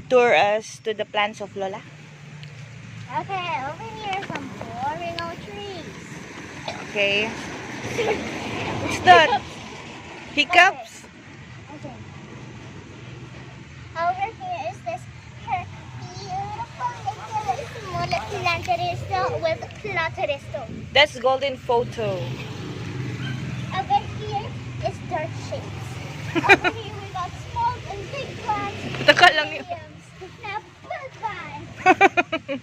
tour us to the plants of Lola? Okay, over here are some boring old trees. Okay. What's that? Hiccups? Okay. Over here is this beautiful little small planteristo with plateristo. That's golden photo. Over here is dirt shapes. Over here we got small and big plants. Taka lang yun. Mediums. Now, bye-bye.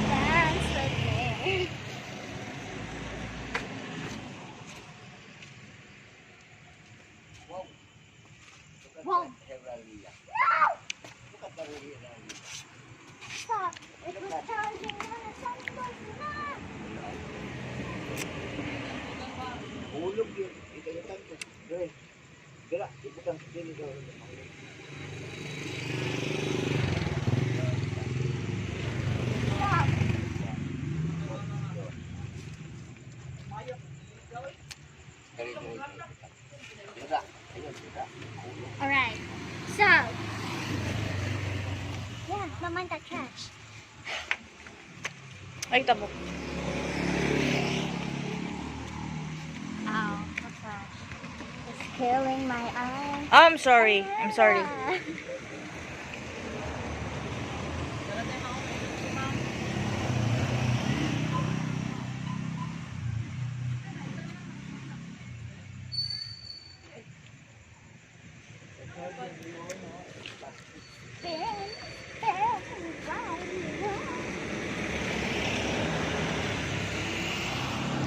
Thanks for there. Whoa. No! Stop. It was charging on a sunblock. No! Hulog yun. Ikalitan ko. Dre. Dira. Ibutan ko din ito. Stop. Dira. Ayun. Dira. Alright. So. Yeah, don't mind that trash. Ay, tabok. Ow, the trash. It's killing my eye. Oh, I'm sorry. I'm sorry.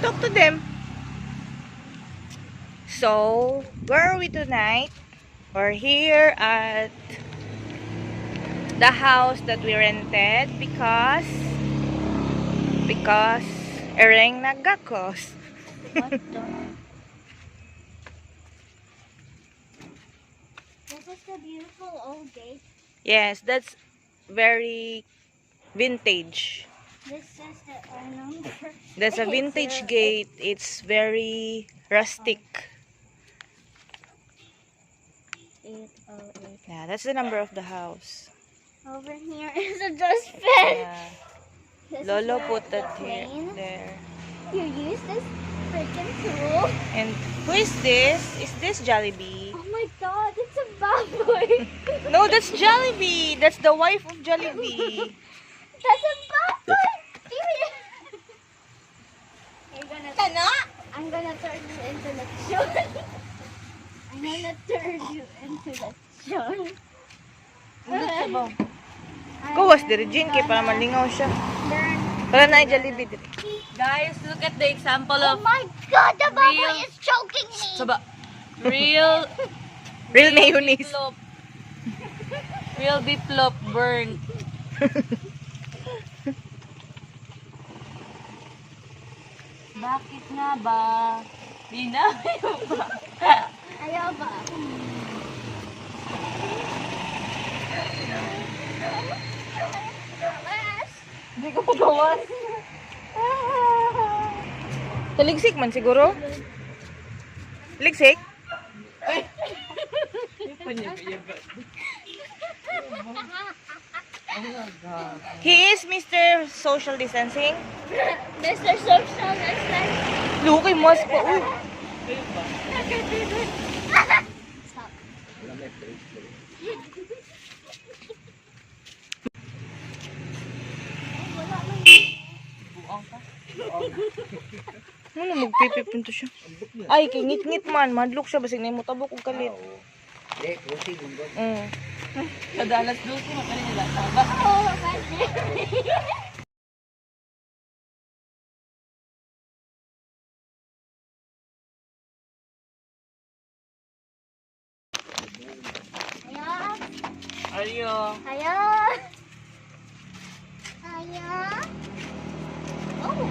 Talk to them. So, where are we tonight? We're here at the house that we rented because ereng nagakos. What the? This is the beautiful old gate. Yes, that's very vintage. This is the number. That's a vintage gate. It's very rustic. 808. Yeah, that's the number of the house. Over here is a dustbin. Yeah. This is Lolo where put the that here, plane. there. You use this freaking tool. And who is this? Is this Jollibee? Oh my god, it's a baboy. No, that's Jollibee. That's the wife of Jollibee. That's a baboy. You're gonna. I'm gonna turn you into the chun. I'm gonna turn you into the chun. Gawas diri Jin kay para malingaw siya. Para na Jollibee diri. Guys, look at the example Oh of my god, the baboy Real- is choking me. saba, real Real mayonnaise. biplop. Real biplop burnt. Bakit nga ba? Di na ba? Ayaw ba? Hindi ko magawas. Taligsik man siguro. Ligsik? He is Mr. Social Distancing. Mr. Social next time. Lukay mas pa. Uy. Stop. Wala man. Buang ka. Ano magpipipinto siya? Ay, kay ngit-ngit man. Madlok siya. Basig na yung mutabok og kalit. Eh, kasi gundo. Kada alas 12 mo kanila tama. Oh, kasi. Ayo. Ayo. Ayo. Oh.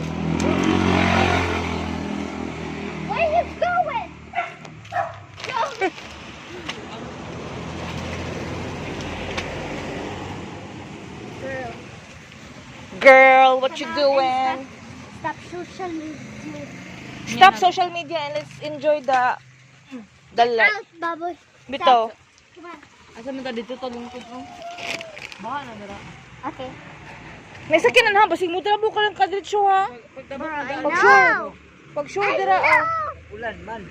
Where are you going? Go. Girl. Girl, what you Come on, doing? Stop social media. Stop social media and let's enjoy the life. Out, baboy. Bito. Come on. Asa man ta dito talungkod oh. Baka na dara. Okay. May sakinan ha, basig mo tara buka lang kadritso ha. Pagtabak I na Pag know. sure. Pag sure dira ah. Ulan man.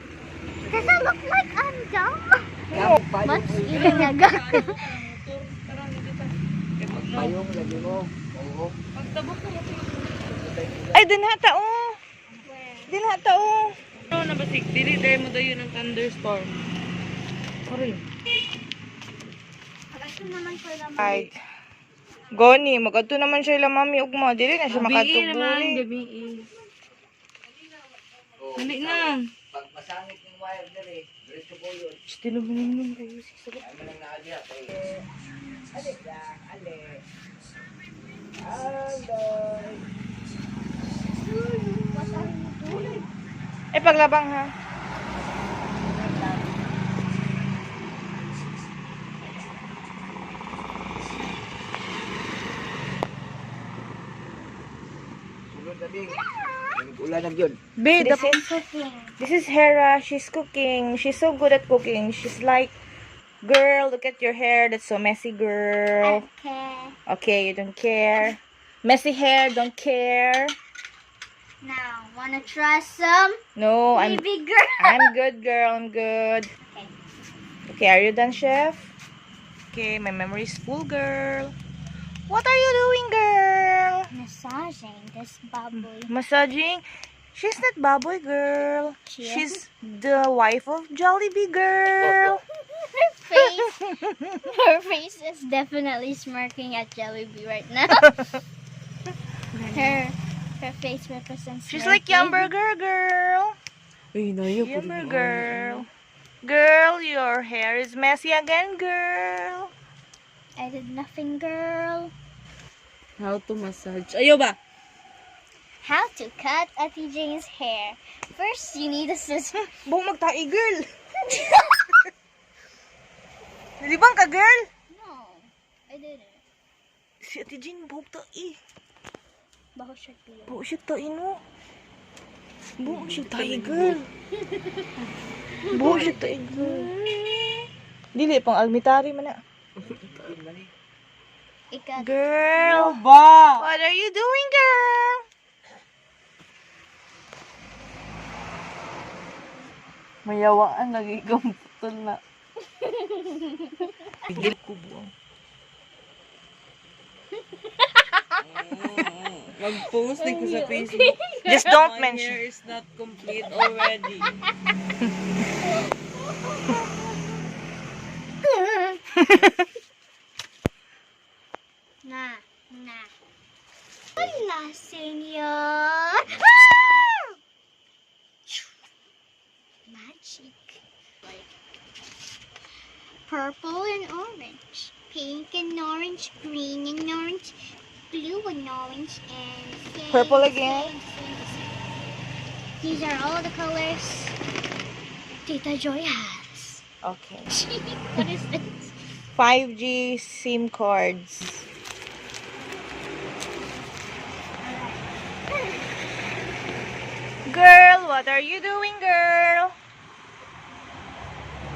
Does it look like I'm dumb? Kapag payong What's mo. eating a gak? Payong lagi mo. Oo. Pagtabak ko. Ay dinhata oh. Dinhata oh. Ano na basig dili dai mo dayon ang thunderstorm. Sorry. Ito naman for the Ay. Goni, magadto naman siya ila mami ugma. Dili na siya Gabi naman, makatubuli. gabi. Dali na. Pag masangit yung wire dali, diretso po yun. Stilo minimum kayo. Ay mo lang naadya. Alik lang, alik. Alay. What are you doing? Eh paglabang ha. Sulod na ding. Ulan na yun. Be, Cooking. this is HERA. She's cooking. She's so good at cooking. She's like, girl, look at your hair. That's so messy, girl. Okay. Okay, you don't care. Messy hair, don't care. Now, wanna try some No, I'm baby girl? I'm good, girl. I'm good. Okay. Okay, are you done, chef? Okay, my memory is full, girl. What are you doing, girl? Massaging this baboy. Massaging? She's not baboy, girl. She She's the wife of Jollibee, girl. Her face is definitely smirking at Jollibee right now. her face represents She's like smirking. Yumburger, girl. Ay, nayo po. Yumburger. Girl, your hair is messy again, girl. I did nothing, girl. How to massage. Ayo ba? How to cut Ate Jane's hair. First, you need a scissors. Buong magtai, girl. Nalibang ka, girl? No, I didn't. Si Ate Jean, buong tai. Baho siya pila. Buong siya tai, no? Buong siya tai, girl. Buong siya tai, girl. Dili, pang almitari man na. Ika. Girl, Ba! what are you doing, girl? Mayawaan, nagigambutol na. Tigil ko buong. Mag-post din ko sa Facebook. Just don't My mention. hair is not complete already. Na. Hola, senor. Magic. Purple and orange. Pink and orange. Green and orange. Blue and orange. And Purple again. These are all the colors Tita Joy has. Okay. What is this? 5G SIM cards. Girl, what are you doing, girl?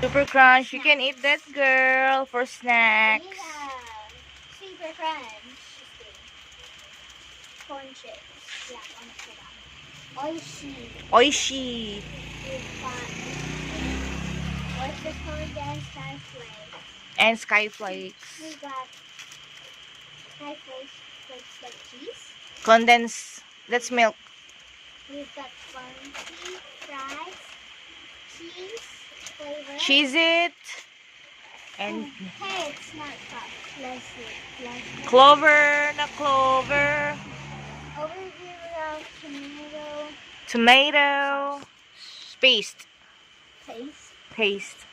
Super Crunch, you can eat that, girl, for snacks. Yeah. Super crunch. Corn chips. Yeah, corn chips. Oishi. Oishi. What's the called again? Skyflake. And Skyflakes. We got Skyflakes like cheese. Condensed. That's milk. We've got crunchy fries, cheese flavor. Cheese it. And Hey, it's not hot. Let's see. clover, na clover. Over here we have tomato Tomato. Paste. paste.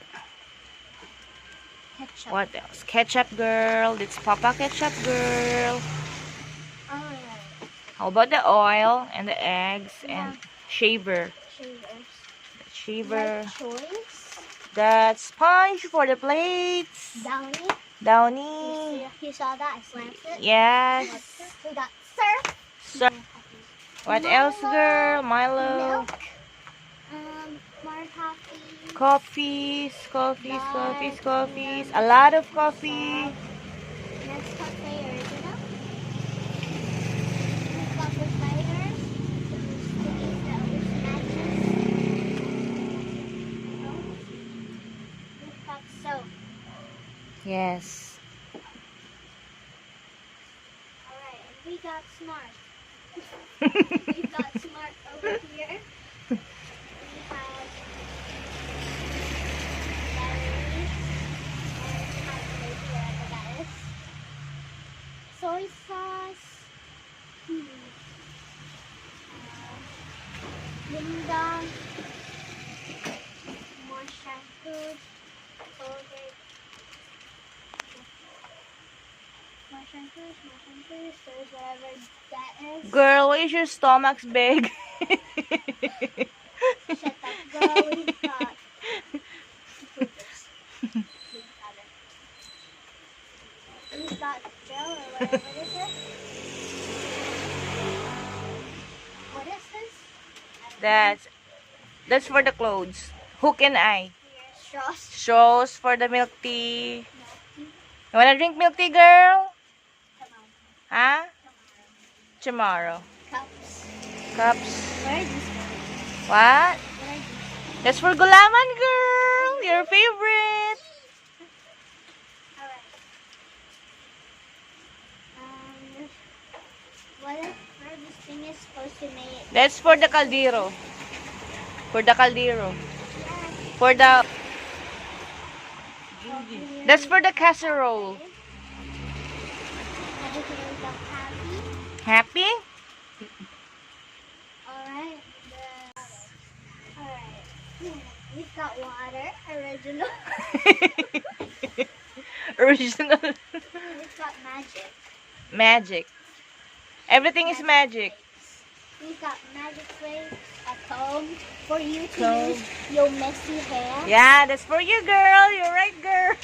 Ketchup. What else? Ketchup, girl. It's Papa Ketchup, girl. Oh, How about the oil and the eggs and shaver? shavers. Shaver. Like choice. That sponge for the plates. Downy. Downy. You saw that? I slammed it. Yes. We got surf. So, what else, girl? Milo. Milk. Coffees. A lot of coffee. Nescafe original. Coffee flavors. Stickies that always matches. We've got soap. Yes. Alright, and we got smart. We've got smart over here. We have batteries and calculator, whatever that is. Soy sauce. Linda. More shampoo. Colgate. More shampoos, there's whatever that is. Girl, why is your stomach's big? Shut up, girl. We've got we've got gel or whatever this is. What is this? That's for the clothes. Hook and eye. Here's straws. Straws for the milk tea. You wanna drink milk tea, girl? Come on. Huh? Tomorrow. Cups. Cups. What are these for? What? What are these? That's for gulaman, girl. Your favorite. Alright. Whatever this thing is supposed to make. That's for the caldero. For the caldero. Yeah. For the... That's for the casserole. Over here we got happy. Happy? Alright. Alright. We've got water, original. Original. We've got magic. Magic. Everything is magic. We've got magic flakes, a comb for you to Comb. use your messy hair. Yeah, that's for you, girl. You're right, girl.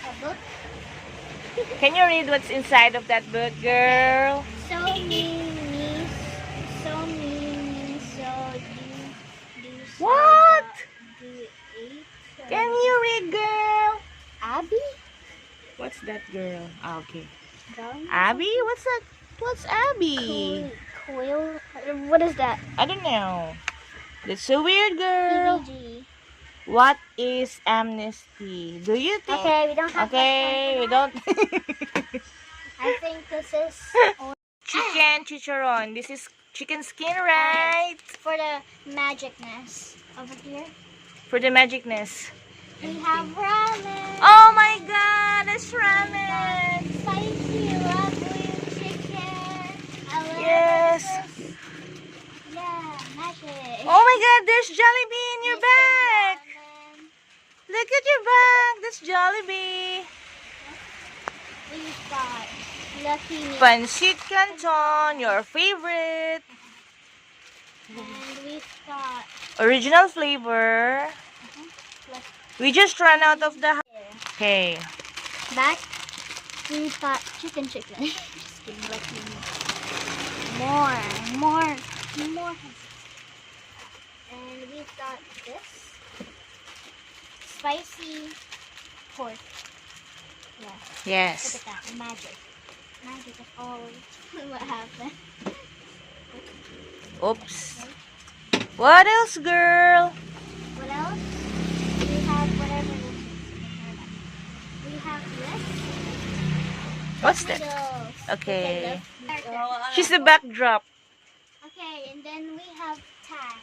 A book. Can you read what's inside of that book, girl? So me, so do What? do eight. Can you read, girl? Abby? What's that, girl? Ah, okay. Drawing? Abby? What's that? What's Abby? Coil? What is that? I don't know. That's so weird, girl. EVG. What is amnesty? Do you think? Okay, we don't have Okay, we that. don't. I think this is Chicken chicharron. This is chicken skin, right? for the magicness. Over here, For the magicness. we have ramen. Oh my god, it's ramen. Spicy ragu chicken. I love Yes. this. Yeah, magic. Oh my god, there's Jollibee in your This is bag. ramen. Look at your bag. That's Jollibee. We've got Lucky Me. Pancit Canton, your favorite. And we've got Original flavor. Lucky We just ran out of the... Me. Okay. Back, we've got chicken. Just kidding, Lucky Me. More. And we've got this. Spicy pork. Yeah. Look Yes. at that. Magic. Magic is always what happened. Oops. What else, girl? What else? We have whatever this is. We have this. What's that? Noodles. Okay. Okay, She's the backdrop. and then we have tang.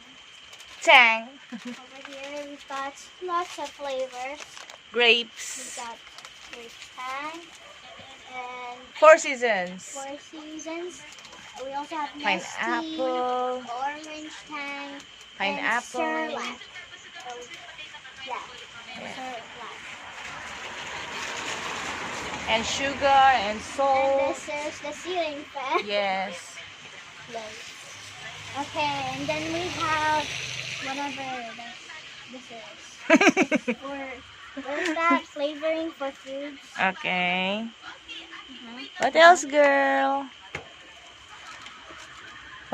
Tang. Over here we've got lots of flavors. We've Grapes. got grape tang and Four Seasons. Four Seasons. We also have Nosebleed, Pineapple. orange tang, Pineapple. and Cerelac. Yeah, Cerelac. And sugar and And salt. this is the ceiling fan. Yes. Okay, and then we have whatever this is. What is that? Flavoring for foods. Okay. What else, girl?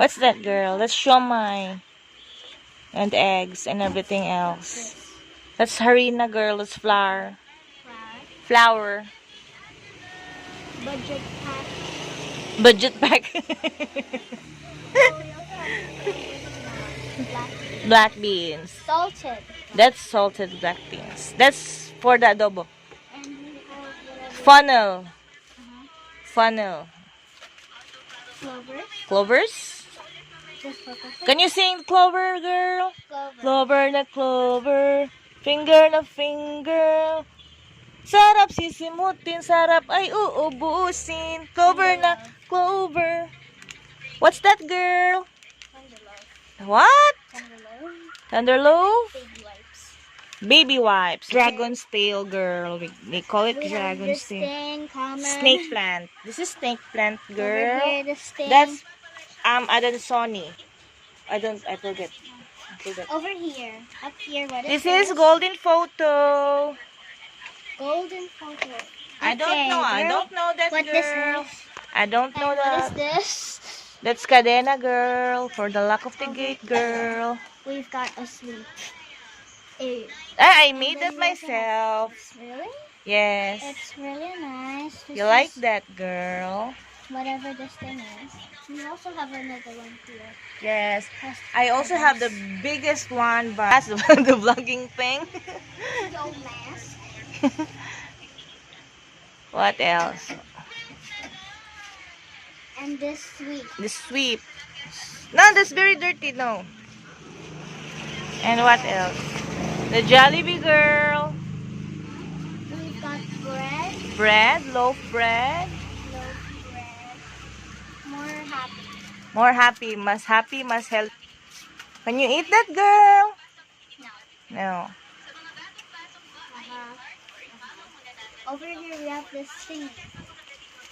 What's that, girl? That's shomai. And eggs and everything else. That's harina, girl. That's flour. Flour. Flour. Budget pack. Budget pack. Oh, we also have black Black beans. salted. That's salted black beans. That's for the adobo. And we have whatever. Funnel. Funnel. Clover. Clovers? Just for cooking. Can you sing clover, girl? Clover. Clover na clover. Finger na finger. Sarap sisimutin. Sarap ay uubusin. Clover na clover. What's that, girl? Tenderloaf. What? Tenderloaf. Tenderloaf? Baby wipes. Baby wipes. Dragon's tail, girl. They call it We have the dragon's tail. sting, common. Snake plant. This is snake plant, Over girl. here, the sting. That's Adansoni. I forget. Over here. Up here, what is This is golden photo. golden photo. I don't Okay, know. I girl. don't know that, What this girl. is? I don't know And what is that. this? That's cadena, girl. For the lock of the gate, girl. We've got a sweet. A, I made then that we also have myself. this. Really? Yes. It's really nice. This You like is that, girl? whatever this thing is. We also have another one here. Yes. Has I also have the biggest one, but that's the vlogging thing. no mask. What else? And this sweet. The sweep. No, that's very dirty, no. And what else? The Jollibee girl. We've got bread. Bread, loaf bread. Loaf bread. More happy. More happy, mas healthy. Can you eat that, girl? No. No. Over here we have this thing.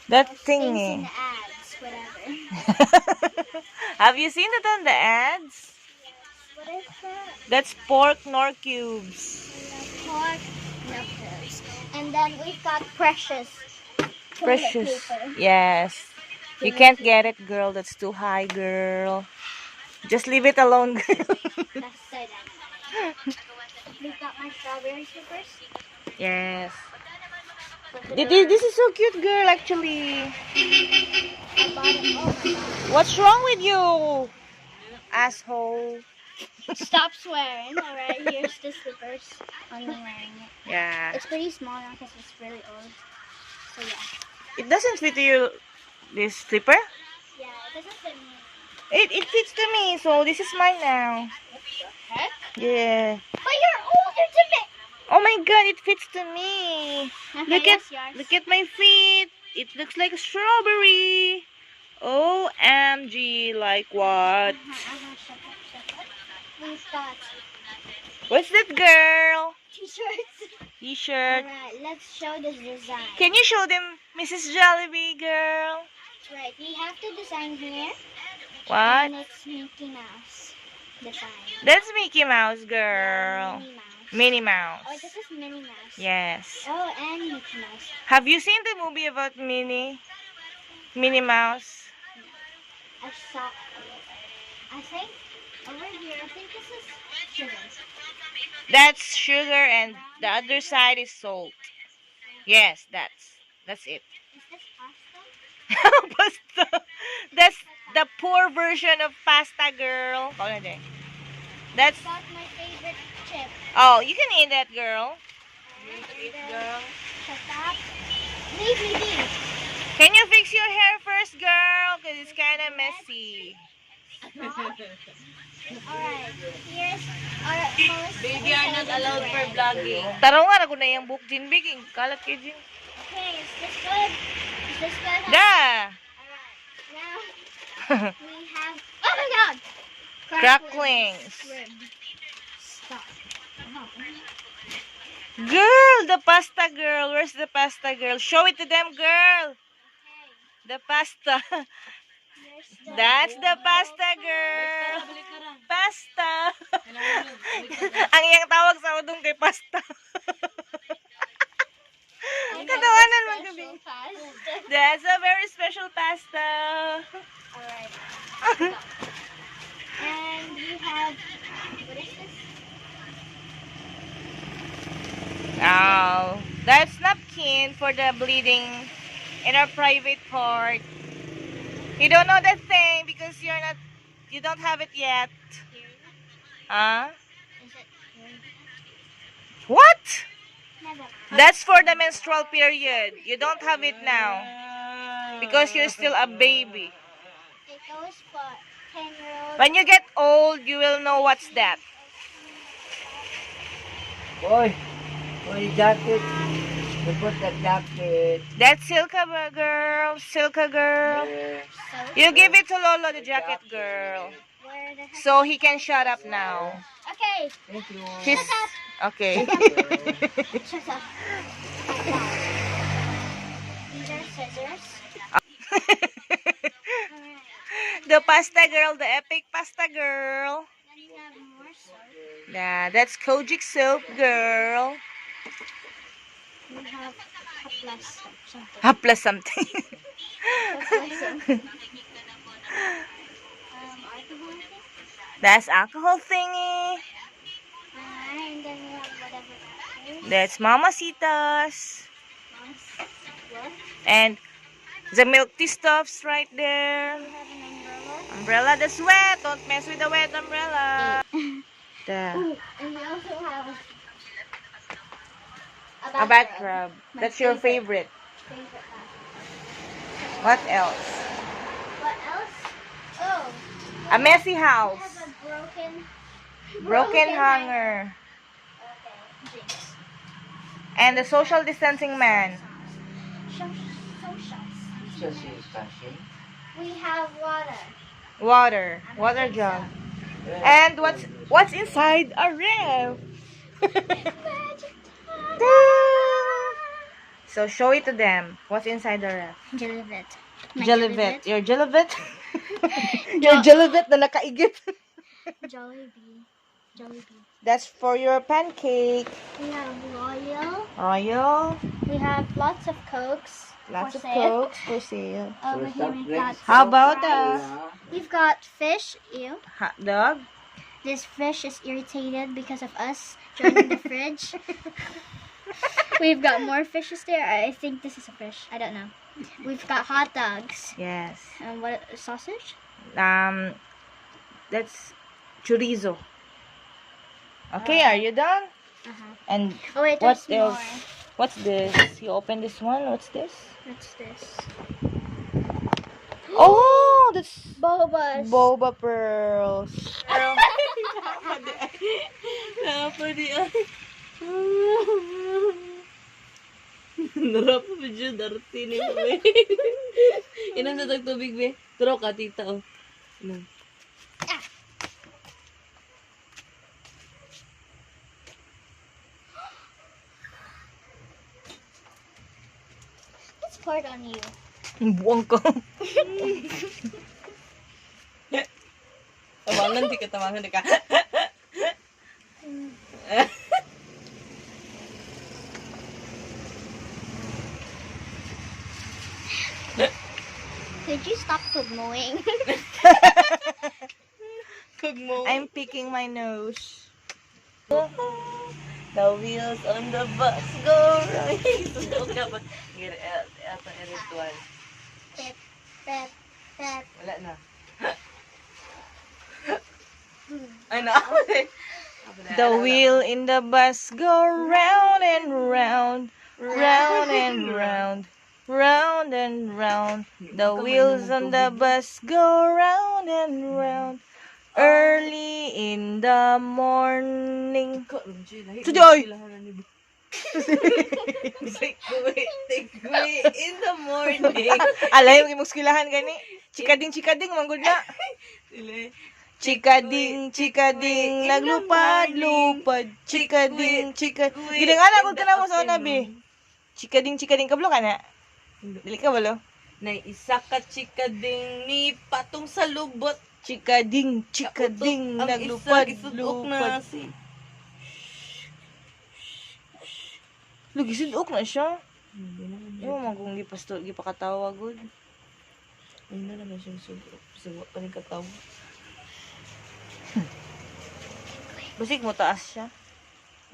That Things in thingy. the ads, whatever. Have you seen it on the ads? What is that? That's pork nor cubes. We have pork knuckles. And then we've got precious. toilet Precious. paper. Yes. You can't get it, girl. That's too high, girl. Just leave it alone, girl. That's so nice. We've got my strawberry slippers. Yes. This is so cute, girl, actually. I bought it. Oh my god. What's wrong with you? Asshole. Stop swearing. Alright, here's the slippers. I'm wearing it. Yeah. It's pretty small now because it's really old. So yeah. It doesn't fit to you, this slipper. Yeah, it doesn't fit me. It fits to me, so this is mine now. What the heck? Yeah. But you're older than me! Oh my god, it fits to me. Okay, Look at that's yours. look at my feet. It looks like a strawberry. OMG, like what? Shut up. We've got What's that, girl? t-shirts. T-shirt. Alright, let's show this design. Can you show them, Mrs. Jollibee, girl? Right, we have the design here. What? And it's Mickey Mouse design. That's Mickey Mouse, girl. Minnie Mouse. Minnie Mouse. Oh, this is Minnie Mouse. Yes. Oh, and Mickey Mouse. Have you seen the movie about Minnie Mouse? I saw. I think over here. I think this is sugar. That's sugar and the other side is salt. Yes, that's it. Is this pasta? Pasta. That's the poor version of pasta, girl. That's Got my favorite chip. oh, you can eat that, girl. Girl. Shut up. Leave me be. Can you fix your hair first, girl? Cause it's kind of messy. Alright, here's our most. Baby are not allowed for vlogging. Taro nga, ako na yung book din biging. Kalat kayo din. Okay, is this good? Is this good? Da! Alright, now we have. Oh my god! Cracklings. Shrimp. Stop. Girl, the pasta girl. Where's the pasta girl? Show it to them, girl. The pasta. There's the. That's the pasta girl. Pasta. Ang iyang tawag sa udong kay pasta. Ang katawanan mo special pasta. That's a very special pasta. Alright. And we have, what is this? Oh, that's napkin for the bleeding in our private part. You don't know that thing because you don't have it yet. Huh? Is it here? What? Never mind. That's for the menstrual period. You don't have it now because you're still a baby. It goes for 10-year-olds. When you get old, you will know what's that. Boy, jacket. You put the jacket. That's Silka girl. Silka girl. There. You give it to Lolo, the jacket girl. Where the heck? So he can shut up now. Okay. Thank you. He's okay. Shut up. These are scissors. Alright. The pasta girl, the epic pasta girl. Then we have more soap. Nah, that's Kojic soap girl. We have a plus something. Hapla something. A plus something. Alcohol thing. That's alcohol thingy. And then we have whatever that is. That's Mamacitas. What? And the milk tea stuffs right there. We have an umbrella. Umbrella that's wet. Don't mess with the wet umbrella. The, Ooh, and we also have a bathrobe. My That's your favorite. favorite bathrobe. What else? What else? Oh, A messy we house. have a Broken hanger. Okay, jinx. And the social distancing man. Socials. Just use fashion. We have water. Water. Water jug. And what's inside a ref? Magic So show it to them. What's inside the ref? Jellyvet. Jellyvet. Your jellyvet? Your jellyvet na nakaigit. Jollibee. Jollibee. That's for your pancake. We have Royal. Royal. We have lots of Cokes. Lots for of sale. cokes for sale. Over here we've got How about fries. the We've got fish. Ew. hot dog? This fish is irritated because of us joining the fridge. We've got more fishes there. I think this is a fish. I don't know. We've got hot dogs. Yes. And what sausage? That's chorizo. Okay, are you done? Uh-huh. And Oh wait, what there's more. else? What's this? You open this one. What's this? What's this? Oh, that's Bobas. boba pearls. Pwede ay. Narap pa dyan, darti ni mo eh. Inam na tagtubig be. Turo ka, tita oh. Inam. Let's pour it on you. Buwang ko. Tamangan, di ka tamangan, di ka. Could you stop kugmoing? Kugmo. I'm picking my nose. The wheels on the bus go right. Okay pa. Get it out. Edit one. Pep, pep, pep. Wala na. Hmm. Ay na. The wheel in the bus go round and round, round and round, round and round. The wheels on the bus go round and round. Early in the morning. Tujoy! Take away in the morning. Alay, yung imuskilahan gani. Chikading, manggod na. Chikading, naglupad-lupad. Chikading. Ginangana ko ka na mo sa unabi. Chikading, kablo ka na. Dili ka balo? Na isa ka chikading ni patong sa lubot. Chikading, naglupad-lupad. Na si. Lugi, sidok na siya. Hindi naman Yung mga kung gipakatawa good. Hindi na naman siya sugo pa rin katawa. Basig mo taas siya.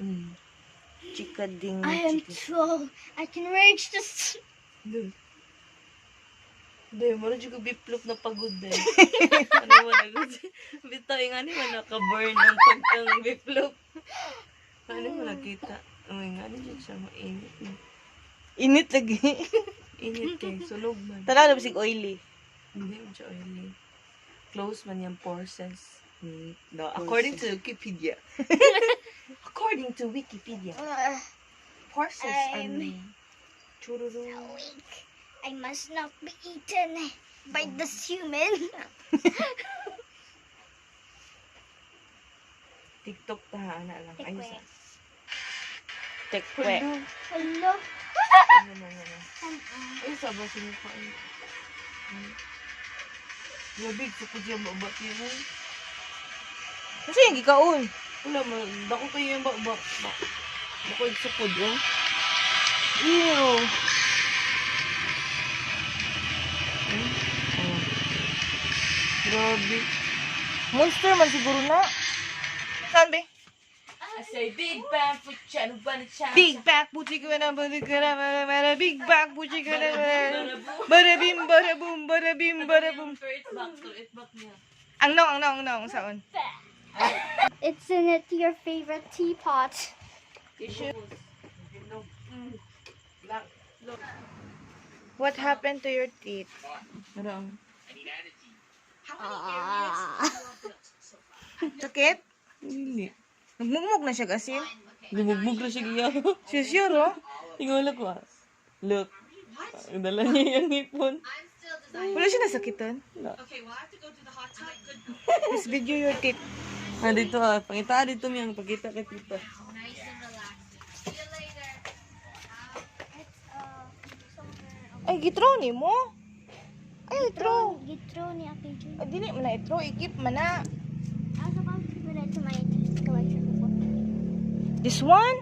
I Chika ding am troll. I can reach this. Hindi. Hindi, mara juga biplop na pagod din. Ano mo na good? Bitaw yung ano mo naka-burn ang pagkang biplop. Ano mo nakita? Ang nga niya siya mainit. Init lagi. Init kay sunog man. Tala na basig oily. Hindi mo siya oily. Close man yung pores. No, according to Wikipedia. According to Wikipedia. Pores are I'm chururu. weak. I must not be eaten by this human. TikTok ta ana lang. Ayos. Tikwe. Tekwe. Hello. Ano. Ayos ba sino pa? Grabe, sukod siya mabat yun. Kasi yung gikaon. Wala man, dako kayo yung ba. Dako yung sukod, oh. Ew. Grabe. Monster man siguro na. Saan be? I say big bang for chan, Big back puchi ko na big back puchi ko na bada bim bada boom bada bim bada boom. It back niya. Ang nong saon. It's in it your favorite teapot. What happened to your teeth? Marang. Sakit? Hindi. Nagmugmug na siya kasi. Lumugmug na siya giya. Sure, oh. Tingnan ko ah. Look. Ang dala niya yung ipon. Wala siya nasakitan. Let's video your teeth. Ah, dito ah. Pangita dito miyang pagkita kay tita. Ay, gitro ni mo. Ay, gitro. Gitro ni Ate June. Ay, dili man na itro. Ikip man na. I was about to put it to my teeth collection before. This one?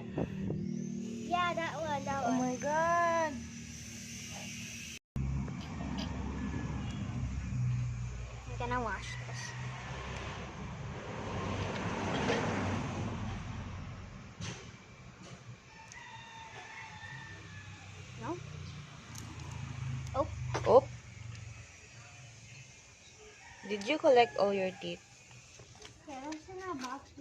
Yeah, that one. Oh my God. I'm gonna wash this. No? Oh. Did you collect all your teeth? Yeah, that's in a box.